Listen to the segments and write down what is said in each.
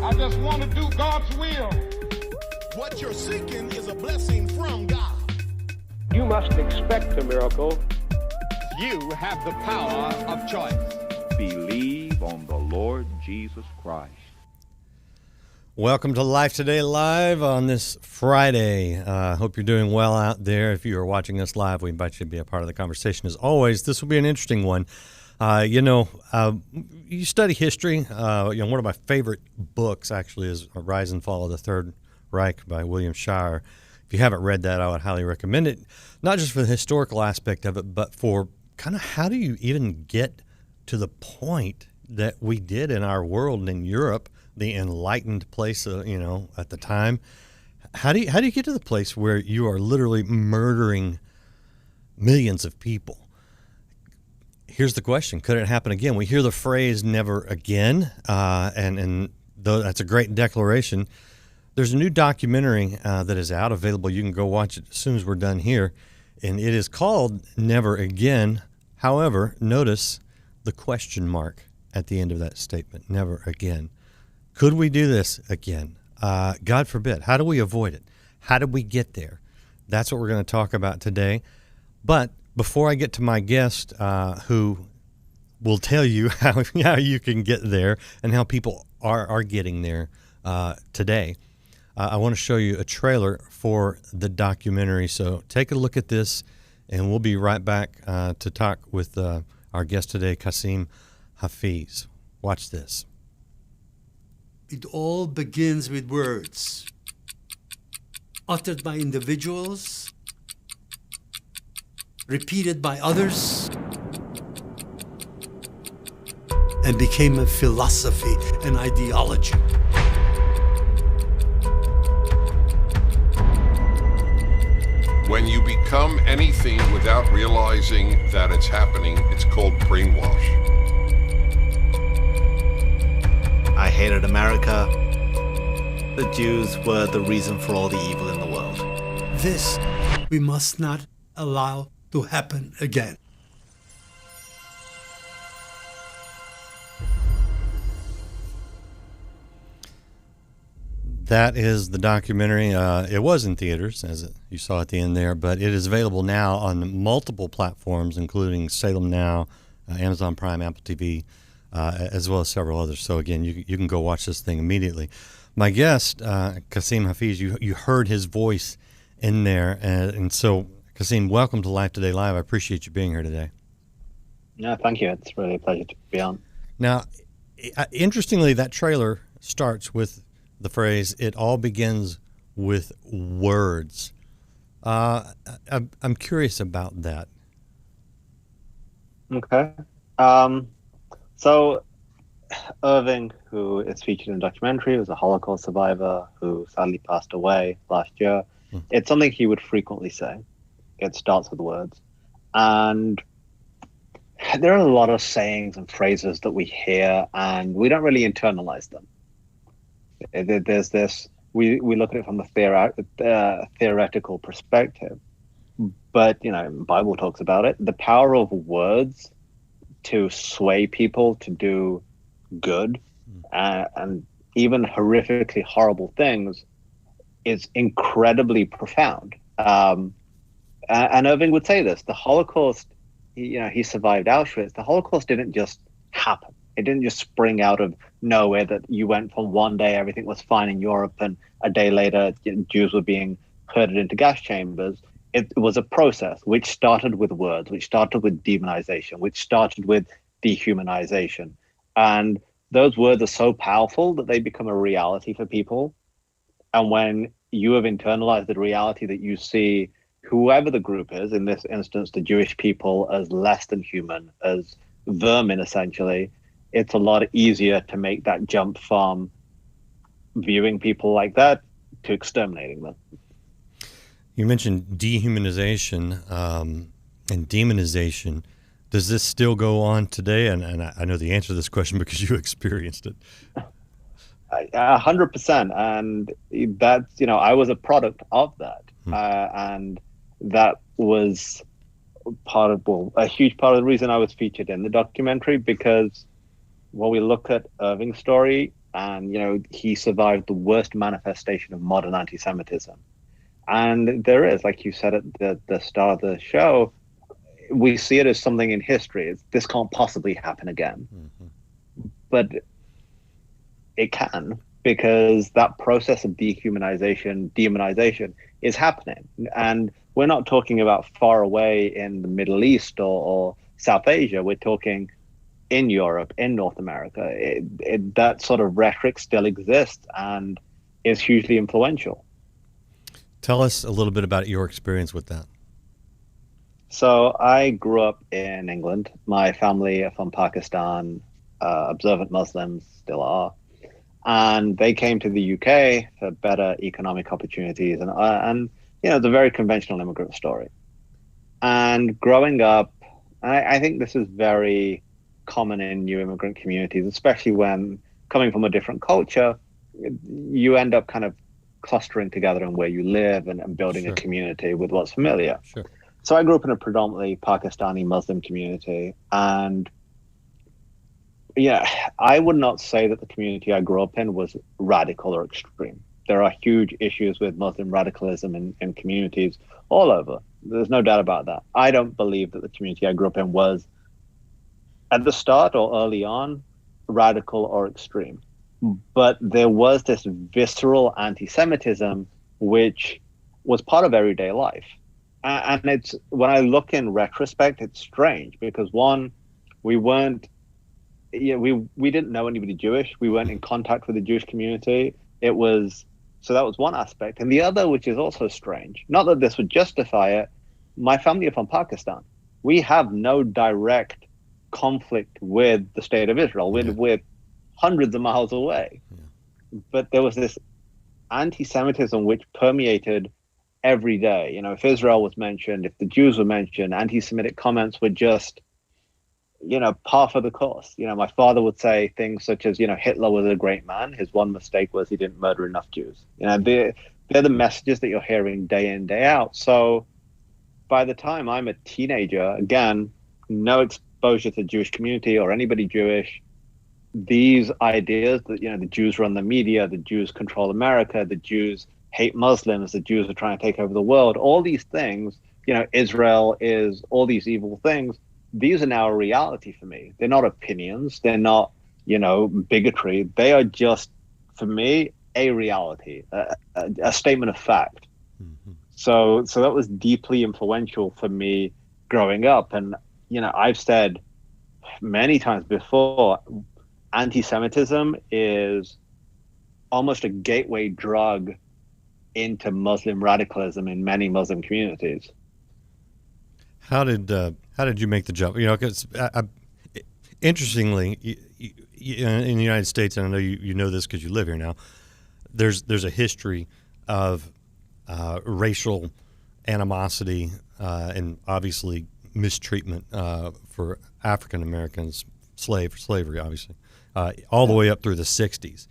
I just want to do God's will. What you're seeking is a blessing from God. You must expect a miracle. You have the power of choice. Believe on the Lord Jesus Christ. Welcome to Life Today Live on this Friday. Hope you're doing well out there. If you are watching us live, we invite you to be a part of the conversation. As always, this will be an interesting one. You study history. One of my favorite books actually is Rise and Fall of the Third Reich by William Shirer. If you haven't read that, I would highly recommend it, not just for the historical aspect of it, but for kind of how do you even get to the point that we did in our world and in Europe, the enlightened place, at the time. How do you get to the place where you are literally murdering millions of people? Here's the question: could it happen again? We hear the phrase "never again," and though that's a great declaration, there's a new documentary that is out, available. You can go watch it as soon as we're done here, and it is called "Never Again." However, notice the question mark at the end of that statement: "Never again." Could we do this again? God forbid. How do we avoid it? How do we get there? That's what we're going to talk about today. But before I get to my guest, who will tell you how you can get there and how people are getting there today, I want to show you a trailer for the documentary. So take a look at this, and we'll be right back to talk with our guest today, Kasim Hafeez. Watch this. It all begins with words uttered by individuals, repeated by others, and became a philosophy, an ideology. When you become anything without realizing that it's happening, it's called brainwash. I hated America. The Jews were the reason for all the evil in the world. This we must not allow to happen again. That is the documentary. It was in theaters, as you saw at the end there, but it is available now on multiple platforms, including Salem Now, Amazon Prime, Apple TV, as well as several others. So again, you can go watch this thing immediately. My guest, Kasim Hafeez, you heard his voice in there, and so Kasim, welcome to Life Today Live. I appreciate you being here today. Yeah, thank you. It's really a pleasure to be on. Now, interestingly, that trailer starts with the phrase, "It all begins with words." I'm curious about that. Okay. So Irving, who is featured in the documentary, was a Holocaust survivor who sadly passed away last year. It's something he would frequently say. It starts with words. And there are a lot of sayings and phrases that we hear, and we don't really internalize them. There's this, we look at it from the theoretical perspective. But, the Bible talks about it. The power of words to sway people to do good and even horrifically horrible things is incredibly profound. And Irving would say this: the Holocaust, he survived Auschwitz. The Holocaust didn't just happen. It didn't just spring out of nowhere, that you went from one day everything was fine in Europe and a day later Jews were being herded into gas chambers. It was a process which started with words, which started with demonization, which started with dehumanization. And those words are so powerful that they become a reality for people. And when you have internalized the reality that you see whoever the group is, in this instance, the Jewish people, as less than human, as vermin, essentially, it's a lot easier to make that jump from viewing people like that to exterminating them. You mentioned dehumanization and demonization. Does this still go on today? And I know the answer to this question because you experienced it. 100%. And that's, I was a product of that. And that was a huge part of the reason I was featured in the documentary, because Well, we look at Irving's story, and he survived the worst manifestation of modern anti-Semitism. And there is, like you said at the start of the show, we see it as something in history. This can't possibly happen again. But it can, because that process of dehumanization is happening. And we're not talking about far away in the Middle East or South Asia. We're talking in Europe, in North America. That sort of rhetoric still exists and is hugely influential. Tell us a little bit about your experience with that. So I grew up in England. My family are from Pakistan, observant Muslims, still are. And they came to the UK for better economic opportunities. And it's a very conventional immigrant story. And growing up, I think this is very common in new immigrant communities, especially when coming from a different culture, you end up kind of clustering together on where you live and building a community with what's familiar. Sure. So I grew up in a predominantly Pakistani Muslim community, and I would not say that the community I grew up in was radical or extreme. There are huge issues with Muslim radicalism in communities all over. There's no doubt about that. I don't believe that the community I grew up in was, at the start or early on, radical or extreme. But there was this visceral anti-Semitism, which was part of everyday life. And it's, when I look in retrospect, it's strange because one, we weren't, we didn't know anybody Jewish. We weren't in contact with the Jewish community. So that was one aspect. And the other, which is also strange, not that this would justify it, my family are from Pakistan. We have no direct conflict with the state of Israel. We're hundreds of miles away. But there was this anti-Semitism which permeated every day. If Israel was mentioned, if the Jews were mentioned, anti-Semitic comments were just, par for the course. My father would say things such as, Hitler was a great man. His one mistake was he didn't murder enough Jews. They're the messages that you're hearing day in, day out. So by the time I'm a teenager, again, no exposure to the Jewish community or anybody Jewish, these ideas that, the Jews run the media, the Jews control America, the Jews hate Muslims, the Jews are trying to take over the world, all these things, Israel is all these evil things. These are now a reality for me. They're not opinions. They're not, bigotry. They are just, for me, a reality, a statement of fact. So that was deeply influential for me growing up. And, I've said many times before, anti-Semitism is almost a gateway drug into Muslim radicalism in many Muslim communities. How did you make the jump? Because interestingly, in the United States, and I know you know this because you live here now, there's a history of racial animosity and obviously mistreatment for African Americans, slavery, obviously, all the way up through the 60s.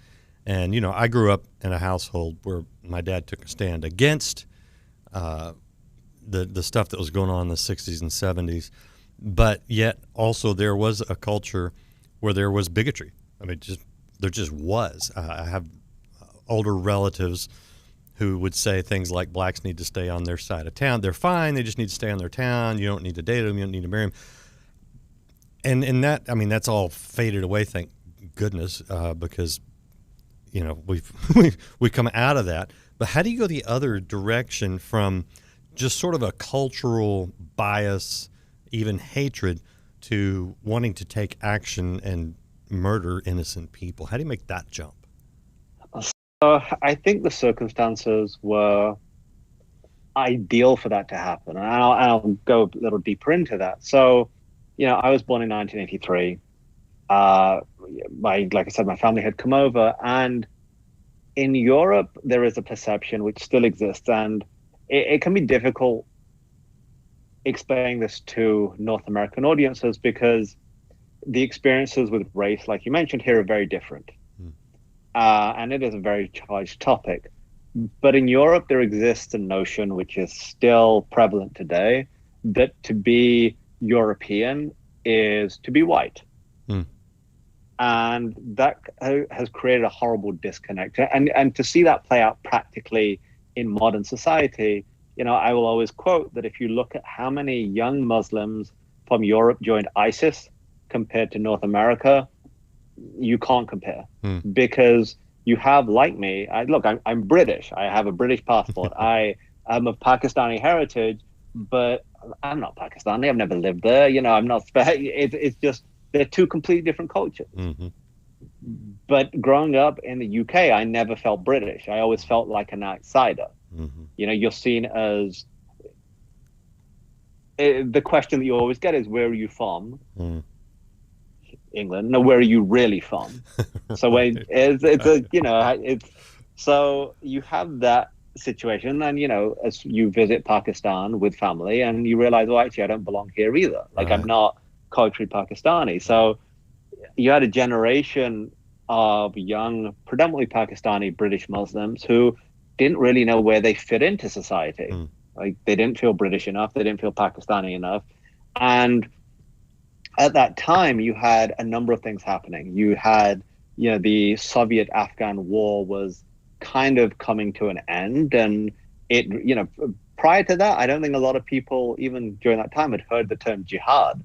And I grew up in a household where my dad took a stand against the stuff that was going on in the 60s and 70s, but yet also there was a culture where there was bigotry. I mean, there just was. I have older relatives who would say things like blacks need to stay on their side of town. They're fine. They just need to stay on their town. You don't need to date them. You don't need to marry them. And that, I mean, that's all faded away, thank goodness, because we've come out of that. But how do you go the other direction from just sort of a cultural bias, even hatred, to wanting to take action and murder innocent people? How do you make that jump? I think the circumstances were ideal for that to happen. And I'll go a little deeper into that. So, I was born in 1983. Like I said, my family had come over, and in Europe, there is a perception which still exists, and it can be difficult explaining this to North American audiences because the experiences with race, like you mentioned here, are very different. And it is a very charged topic. But in Europe, there exists a notion which is still prevalent today that to be European is to be white. And that has created a horrible disconnect. And to see that play out practically in modern society, I will always quote that if you look at how many young Muslims from Europe joined ISIS compared to North America, you can't compare. Because you have, like me, I'm British. I have a British passport. I am of Pakistani heritage, but I'm not Pakistani. I've never lived there. I'm not. It's just they're two completely different cultures. But growing up in the UK, I never felt British. I always felt like an outsider. You're seen as the question that you always get is, where are you from? England. No, where are you really from? So when so you have that situation, and as you visit Pakistan with family, and you realize, well, actually, I don't belong here either. Like, I'm not culturally Pakistani. So you had a generation of young, predominantly Pakistani British Muslims who didn't really know where they fit into society. Like, they didn't feel British enough, they didn't feel Pakistani enough, and at that time, you had a number of things happening. You had, the Soviet-Afghan war was kind of coming to an end. And prior to that, I don't think a lot of people, even during that time, had heard the term jihad.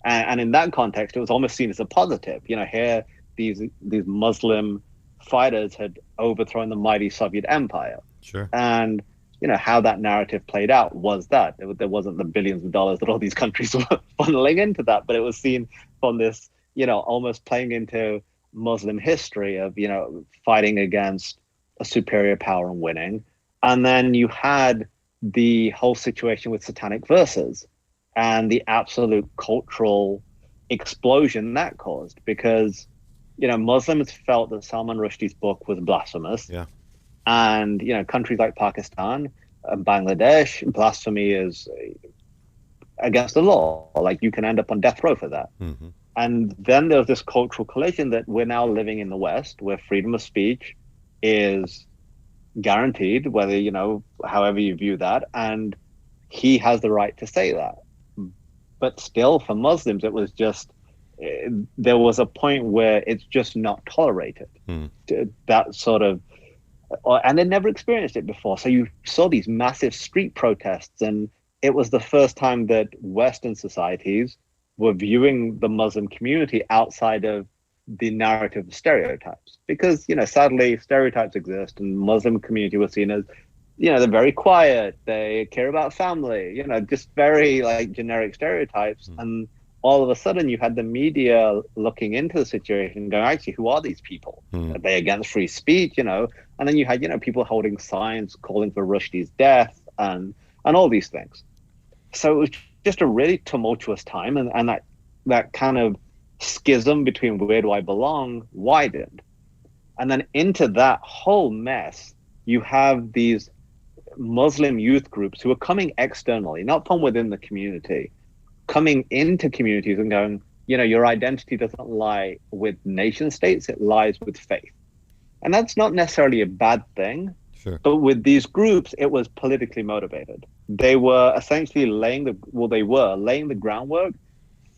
And in that context, it was almost seen as a positive. Here, these Muslim fighters had overthrown the mighty Soviet Empire. Sure. And how that narrative played out was that there wasn't the billions of dollars that all these countries were funneling into that, but it was seen from this, almost playing into Muslim history of, fighting against a superior power and winning. And then you had the whole situation with satanic verses and the absolute cultural explosion that caused, because, Muslims felt that Salman Rushdie's book was blasphemous. Yeah. And, countries like Pakistan and Bangladesh, blasphemy is against the law. Like, you can end up on death row for that. And then there's this cultural collision that we're now living in the West, where freedom of speech is guaranteed, whether, however you view that. And he has the right to say that. But still, for Muslims, it was just, there was a point where it's just not tolerated. That sort of, and they never experienced it before. So you saw these massive street protests, and it was the first time that Western societies were viewing the Muslim community outside of the narrative of stereotypes. Because, sadly, stereotypes exist, and Muslim community was seen as, they're very quiet, they care about family, just very like generic stereotypes. And all of a sudden you had the media looking into the situation going, actually, who are these people? Are they against free speech? And then you had, people holding signs calling for Rushdie's death and all these things. So it was just a really tumultuous time. And that kind of schism between where do I belong widened. And then into that whole mess, you have these Muslim youth groups who are coming externally, not from within the community, coming into communities and going, your identity doesn't lie with nation states, it lies with faith. And that's not necessarily a bad thing. Sure. But with these groups, it was politically motivated. They were essentially laying the groundwork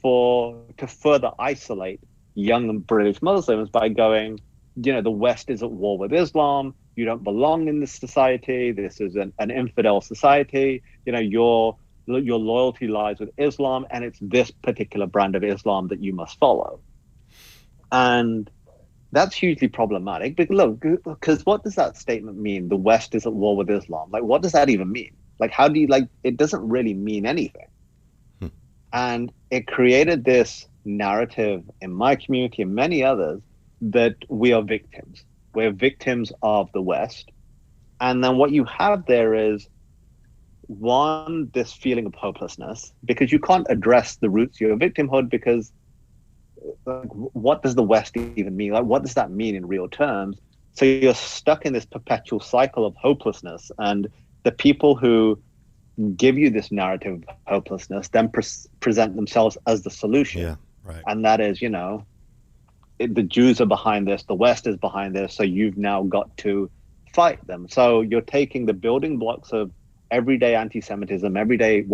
to further isolate young British Muslims by going, the West is at war with Islam. You don't belong in this society. This is an infidel society. Your loyalty lies with Islam, and it's this particular brand of Islam that you must follow. And that's hugely problematic. But look, because what does that statement mean? The West is at war with Islam. Like, what does that even mean? Like, how do you, it doesn't really mean anything. And it created this narrative in my community and many others that we are victims. We're victims of the West. And then what you have there is, one, this feeling of hopelessness, because you can't address the roots of your victimhood, because what does the West even mean? Like, what does that mean in real terms? So you're stuck in this perpetual cycle of hopelessness. And the people who give you this narrative of hopelessness then present themselves as the solution. Yeah, right. And that is, the Jews are behind this, the West is behind this, so you've now got to fight them. So you're taking the building blocks of everyday anti-Semitism, everyday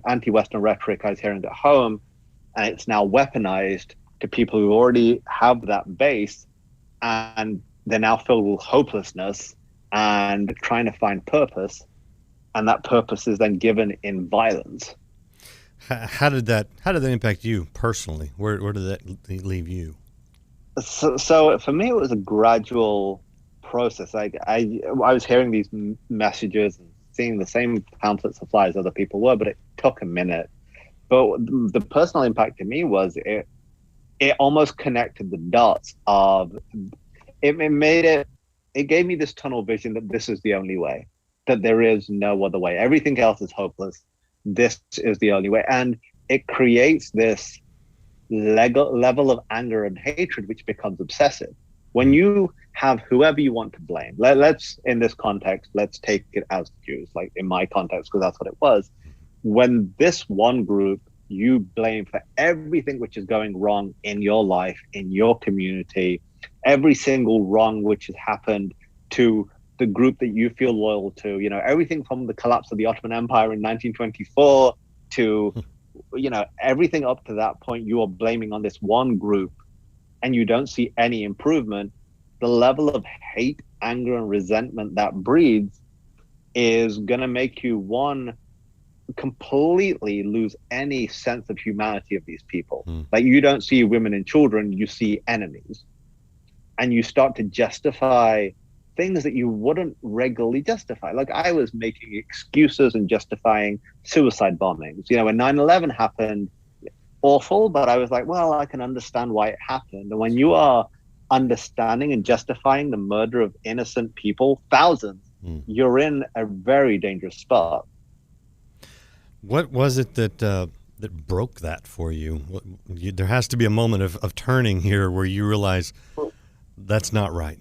anti-Western rhetoric I was hearing at home, and it's now weaponized to people who already have that base, and they're now filled with hopelessness and trying to find purpose, and that purpose is then given in violence. How did that impact you personally? Where did that leave you? So for me, it was a gradual process. Like I was hearing these messages and seeing the same pamphlets and flyers other people were, but it took a minute. But the personal impact to me was it almost connected the dots of it gave me this tunnel vision that this is the only way, that there is no other way. Everything else is hopeless. This is the only way. And it creates this level of anger and hatred, which becomes obsessive. When you have whoever you want to blame, let's, in this context, let's take it as Jews, like in my context, because that's what it was. When this one group you blame for everything which is going wrong in your life, in your community, every single wrong which has happened to the group that you feel loyal to, everything from the collapse of the Ottoman Empire in 1924 to, everything up to that point, you are blaming on this one group, and you don't see any improvement. The level of hate, anger, and resentment that breeds is going to make you, one, completely lose any sense of humanity of these people. Like, you don't see women and children, you see enemies. And you start to justify things that you wouldn't regularly justify. Like, I was making excuses and justifying suicide bombings. When 9/11 happened, awful, but I was like, well, I can understand why it happened. And when you are understanding and justifying the murder of innocent people, thousands, you're in a very dangerous spot. What was it that broke that for you? There has to be a moment of turning here where you realize that's not right.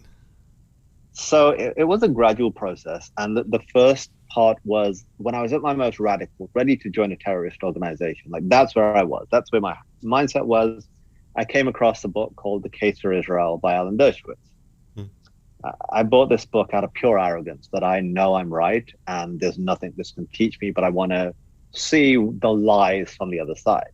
So it was a gradual process. And the first part was when I was at my most radical, ready to join a terrorist organization. Like, that's where I was. That's where my mindset was. I came across a book called The Case for Israel by Alan Dershowitz. I bought this book out of pure arrogance that I know I'm right and there's nothing this can teach me, but I want to see the lies from the other side.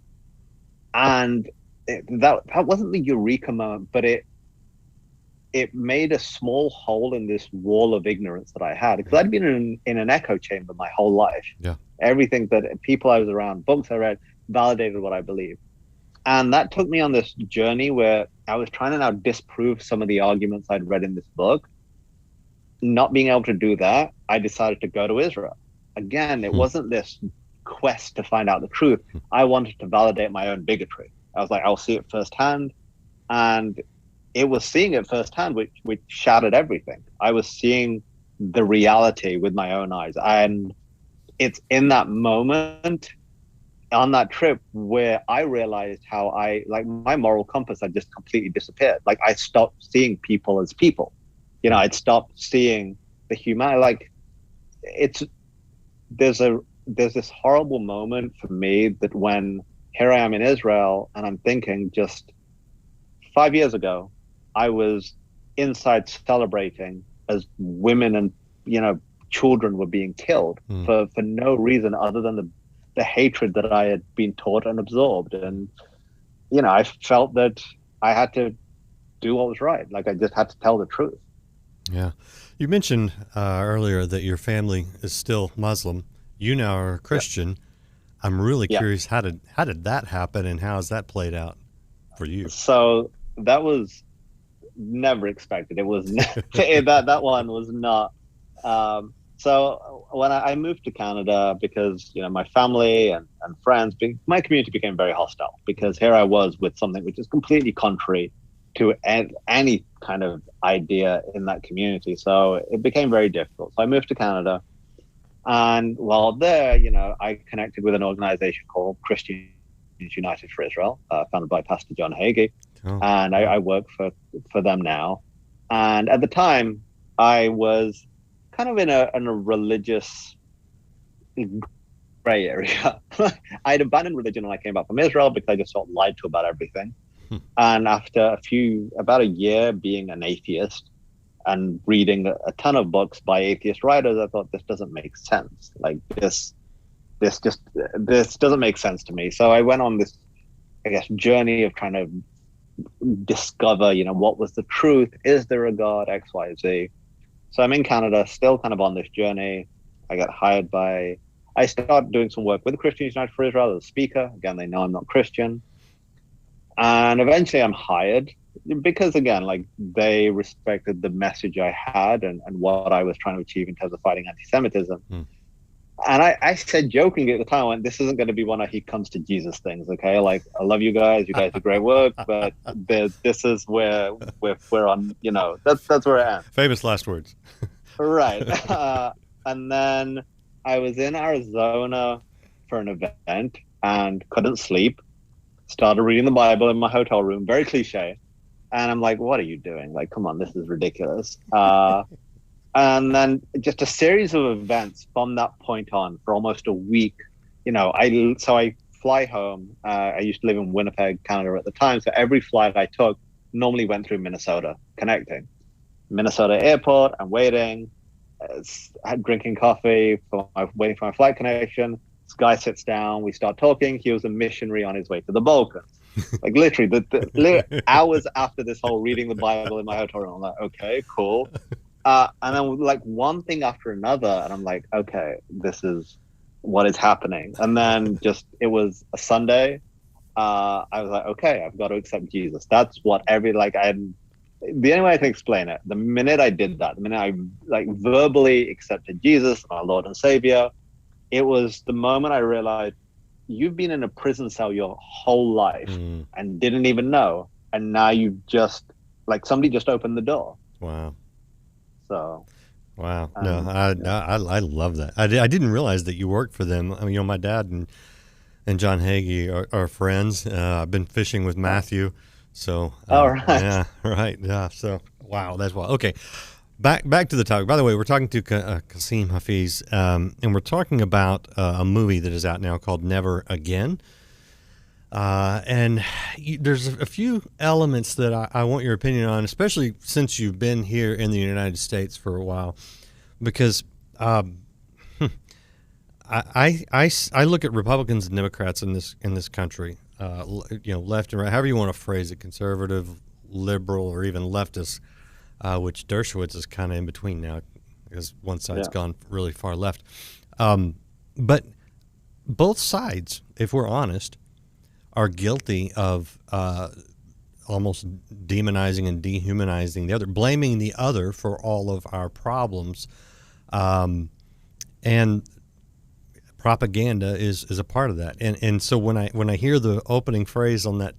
And that wasn't the eureka moment, but it made a small hole in this wall of ignorance that I had, because I'd been in an echo chamber my whole life. Yeah. Everything that people I was around, books I read, validated what I believed. And that took me on this journey where I was trying to now disprove some of the arguments I'd read in this book. Not being able to do that, I decided to go to Israel. Again, it wasn't this quest to find out the truth. I wanted to validate my own bigotry. I was like, I'll see it firsthand. And it was seeing it firsthand which shattered everything. I was seeing the reality with my own eyes. And it's in that moment on that trip where I realized how my moral compass had just completely disappeared. Like, I stopped seeing people as people. I'd stopped seeing the human. Like, there's this horrible moment for me that when here I am in Israel and I'm thinking, just 5 years ago, I was inside celebrating as women and, children were being killed for no reason other than the hatred that I had been taught and absorbed. And, I felt that I had to do what was right. Like, I just had to tell the truth. Yeah. You mentioned earlier that your family is still Muslim. You now are a Christian. Yeah. I'm really curious, how did that happen, and how has that played out for you? So that was never expected. It was that one was not. So when I moved to Canada, because my family and friends, my community became very hostile, because here I was with something which is completely contrary to any kind of idea in that community. So it became very difficult. So I moved to Canada, and while there, I connected with an organization called Christians United for Israel, founded by Pastor John Hagee. And I work for them now. And at the time, I was kind of in a religious gray area. I'd abandoned religion when I came back from Israel because I just felt lied to about everything. And after about a year being an atheist and reading a ton of books by atheist writers, I thought, this doesn't make sense. Like, this doesn't make sense to me. So I went on this, I guess, journey of trying to discover, what was the truth? Is there a God? X, Y, Z. So I'm in Canada, still kind of on this journey. I started doing some work with Christians United for Israel as a speaker. Again, they know I'm not Christian. And eventually I'm hired because, again, like, they respected the message I had and what I was trying to achieve in terms of fighting anti-Semitism. And I said jokingly at the time, I went, this isn't going to be one of he comes to Jesus things, okay? Like, I love you guys do great work, but this is where we're on, that's where I am. Famous last words. Right. And then I was in Arizona for an event and couldn't sleep. Started reading the Bible in my hotel room, very cliche. And I'm like, what are you doing? Like, come on, this is ridiculous. And then just a series of events from that point on for almost a week. I fly home. I used to live in Winnipeg, Canada at the time. So every flight I took normally went through Minnesota, connecting. Minnesota airport, I'm waiting, drinking coffee, waiting for my flight connection. This guy sits down, we start talking. He was a missionary on his way to the Balkans. Like, literally, the hours after this whole reading the Bible in my hotel room, I'm like, okay, cool. And then, like, one thing after another, and I'm like, okay, this is what is happening. And then it was a Sunday. I was like, okay, I've got to accept Jesus. That's what the only way I can explain it, the minute I did that, the minute I verbally accepted Jesus, my Lord and Savior, it was the moment I realized you've been in a prison cell your whole life and didn't even know. And now you somebody just opened the door. Wow. So. Wow. No, I love that. I didn't realize that you worked for them. I mean, my dad and John Hagee are friends. I've been fishing with Matthew. So, right. Yeah, right. Yeah. So, wow, that's wild. Okay. Back to the topic. By the way, we're talking to Kasim Hafeez, and we're talking about a movie that is out now called Never Again. And there's a few elements that I want your opinion on, especially since you've been here in the United States for a while, because I look at Republicans and Democrats in this country, left and right, however you want to phrase it, conservative, liberal, or even leftist, which Dershowitz is kind of in between now because one side's gone really far left. But both sides, if we're honest, are guilty of almost demonizing and dehumanizing the other, blaming the other for all of our problems. And propaganda is a part of that. And so when I hear the opening phrase on that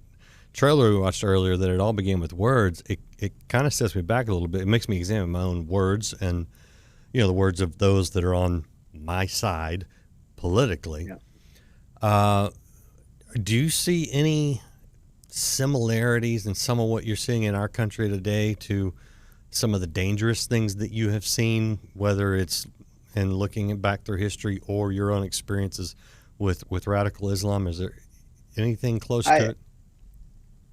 trailer we watched earlier, that it all began with words, it kind of sets me back a little bit. It makes me examine my own words and, the words of those that are on my side politically. Yeah. Do you see any similarities in some of what you're seeing in our country today to some of the dangerous things that you have seen, whether it's in looking back through history or your own experiences with radical Islam? Is there anything close to it?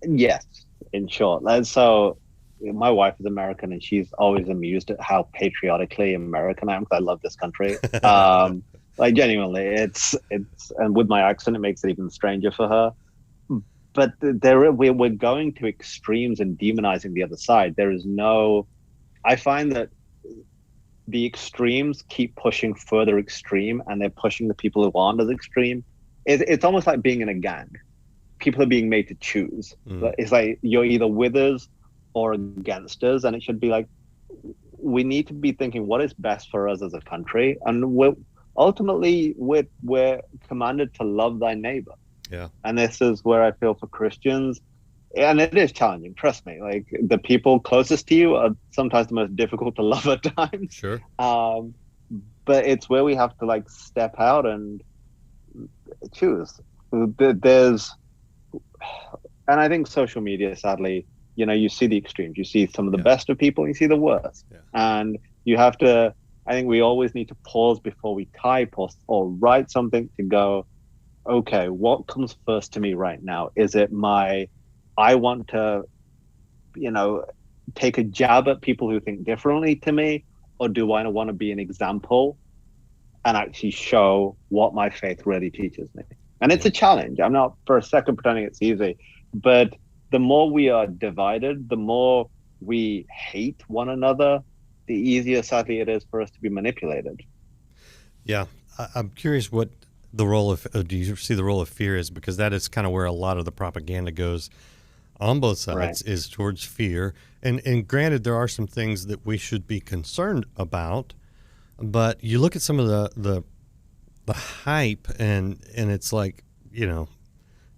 Yes, in short. So my wife is American, and she's always amused at how patriotically American I am, because I love this country. Genuinely, it's and with my accent, it makes it even stranger for her. But we're going to extremes and demonizing the other side. I find that the extremes keep pushing further extreme, and they're pushing the people who aren't as extreme. It's almost like being in a gang. People are being made to choose. It's like you're either with us or against us, and it should be like, we need to be thinking what is best for us as a country, and we're commanded to love thy neighbor. Yeah. And this is where I feel for Christians, and it is challenging, trust me. Like, the people closest to you are sometimes the most difficult to love at times. Sure. But it's where we have to step out and choose. And I think social media, sadly, you see the extremes. You see some of the best of people, and you see the worst. Yeah. And you have to, I think we always need to pause before we type or write something to go, okay, what comes first to me right now? Is it I want to, take a jab at people who think differently to me, or do I want to be an example and actually show what my faith really teaches me? And it's a challenge. I'm not for a second pretending it's easy, but the more we are divided, the more we hate one another, the easier, sadly, it is for us to be manipulated. Yeah, I'm curious what the role of do you see the role of fear is, because that is kind of where a lot of the propaganda goes on both sides, is towards fear. And granted, there are some things that we should be concerned about, but you look at some of the hype, and it's like,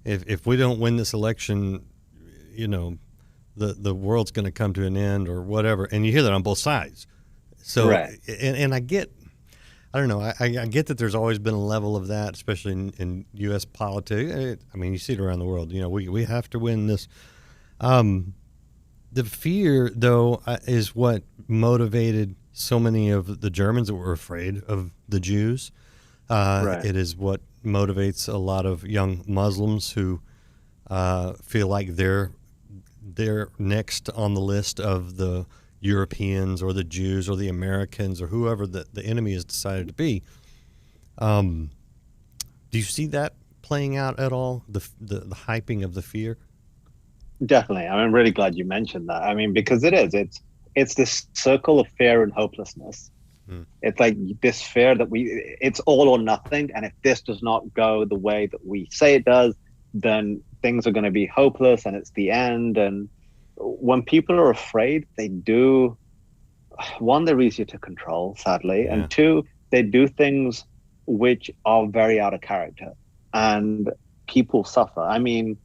if we don't win this election, the world's going to come to an end or whatever, and you hear that on both sides. So, and I get, I don't know, I get that there's always been a level of that, especially in U.S. politics. I mean, you see it around the world. We have to win this. The fear, though, is what motivated so many of the Germans that were afraid of the Jews. It is what motivates a lot of young Muslims who feel like they're next on the list of the Europeans or the Jews or the Americans or whoever the enemy has decided to be. Do you see that playing out at all, the hyping of the fear? Definitely. I'm really glad you mentioned that. I mean, because it's this circle of fear and hopelessness. It's like this fear that it's all or nothing. And if this does not go the way that we say it does, then things are going to be hopeless and it's the end. And when people are afraid, they do, one, they're easier to control, sadly. Yeah. And two, they do things which are very out of character and people suffer. I mean,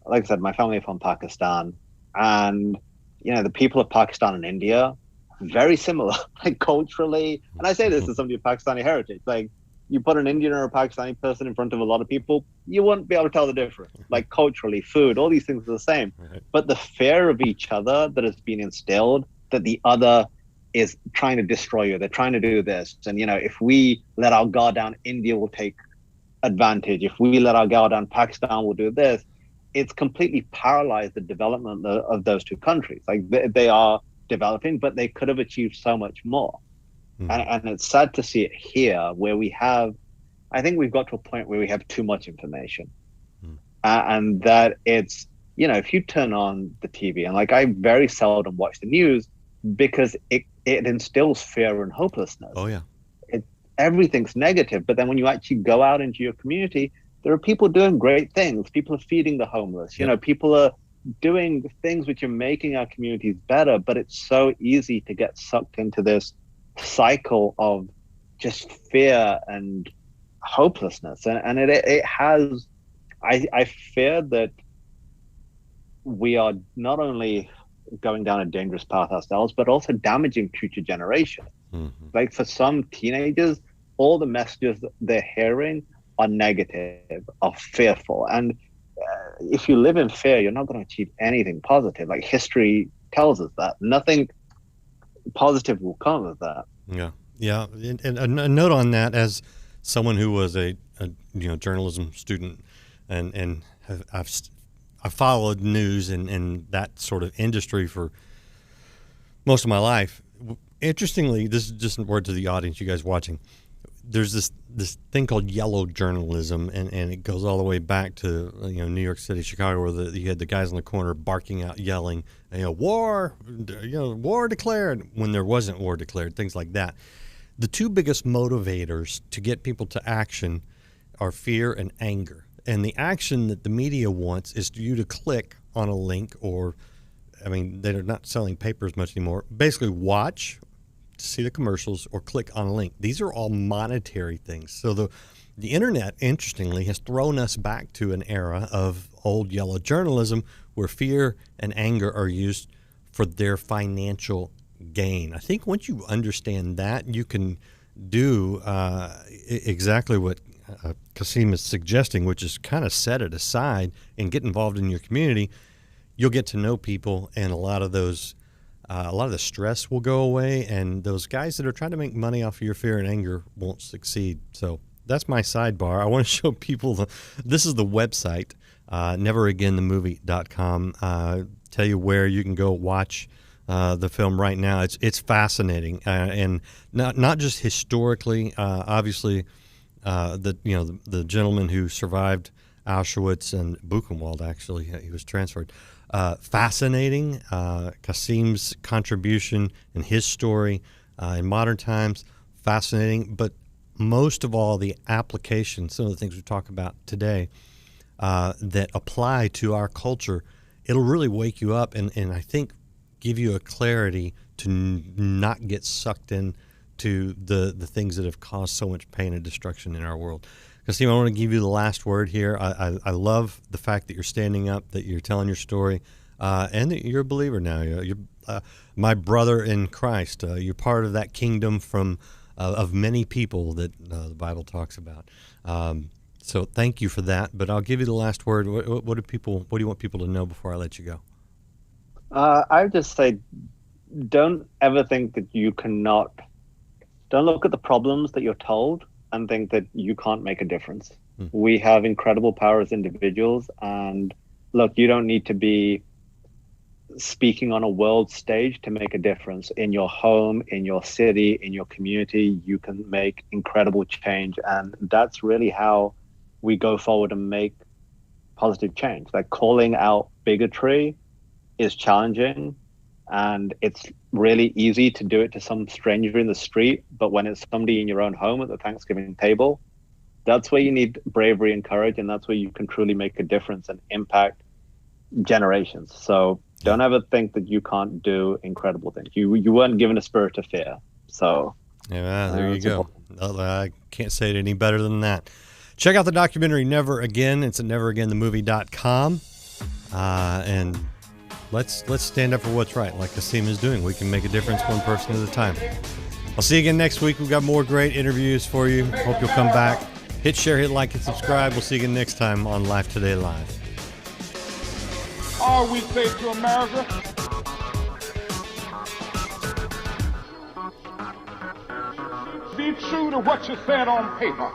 like I said, my family are from Pakistan, and the people of Pakistan and India, very similar, like culturally. And I say this as somebody of Pakistani heritage. Like, you put an Indian or a Pakistani person in front of a lot of people, you wouldn't be able to tell the difference. Like, culturally, food, all these things are the same. But the fear of each other that has been instilled, that the other is trying to destroy you, they're trying to do this. And, if we let our guard down, India will take advantage. If we let our guard down, Pakistan will do this. It's completely paralyzed the development of those two countries. Like, they are developing, but they could have achieved so much more. And it's sad to see it here, where I think we've got to a point where we have too much information. And that it's, if you turn on the TV, and like, I very seldom watch the news because it instills fear and hopelessness. Oh, yeah. Everything's negative. But then when you actually go out into your community, there are people doing great things. People are feeding the homeless. People are doing things which are making our communities better. But it's so easy to get sucked into this cycle of just fear and hopelessness. And it has, I fear that we are not only going down a dangerous path ourselves, but also damaging future generations. Like, for some teenagers, all the messages that they're hearing are negative, are fearful. And if you live in fear, you're not going to achieve anything positive. Like, history tells us that. Nothing positive will come of that. Yeah. And a note on that, as someone who was a journalism student, and I've followed news and that sort of industry for most of my life. Interestingly, this is just a word to the audience, you guys watching. There's this thing called yellow journalism, and it goes all the way back to New York City, Chicago, where you had the guys on the corner barking out, yelling, war declared, when there wasn't war declared, things like that. The two biggest motivators to get people to action are fear and anger. And the action that the media wants is you to click on a link, or, they're not selling papers much anymore. Basically, watch to see the commercials or click on a link. These are all monetary things. So the internet, interestingly, has thrown us back to an era of old yellow journalism where fear and anger are used for their financial gain. I think once you understand that, you can do exactly what Kasim is suggesting, which is kind of set it aside and get involved in your community. You'll get to know people, and a lot of the stress will go away, and those guys that are trying to make money off of your fear and anger won't succeed. So that's my sidebar. I want to show people this is the website, neveragainthemovie.com. Tell you where you can go watch the film right now. It's fascinating, and not just historically. Obviously, the gentleman who survived Auschwitz and Buchenwald, actually, he was transferred. fascinating. Kasim's contribution and his story in modern times, fascinating. But most of all, the application, some of the things we talk about today that apply to our culture, it'll really wake you up and I think give you a clarity to not get sucked in to the things that have caused so much pain and destruction in our world. Kasim, I want to give you the last word here. I love the fact that you're standing up, that you're telling your story, and that you're a believer now. You're my brother in Christ. You're part of that kingdom of many people that the Bible talks about. So thank you for that. But I'll give you the last word. What do you want people to know before I let you go? I would just say, don't ever think that you cannot. Don't look at the problems that you're told and think that you can't make a difference. We have incredible power as individuals, and look, you don't need to be speaking on a world stage to make a difference. In your home, in your city, in your community, you can make incredible change, and that's really how we go forward and make positive change. Like, calling out bigotry is challenging, and it's really easy to do it to some stranger in the street, but when it's somebody in your own home at the Thanksgiving table, that's where you need bravery and courage, and that's where you can truly make a difference and impact generations. So don't ever think that you can't do incredible things. You weren't given a spirit of fear. So yeah, there you go. I can't say it any better than that. Check out the documentary Never Again. It's at neveragainthemovie.com. And let's stand up for what's right, like Kasim is doing. We can make a difference one person at a time. I'll see you again next week. We've got more great interviews for you. Hope you'll come back. Hit share, hit like, and subscribe. We'll see you again next time on Life Today Live. All we say to America, be true to what you said on paper.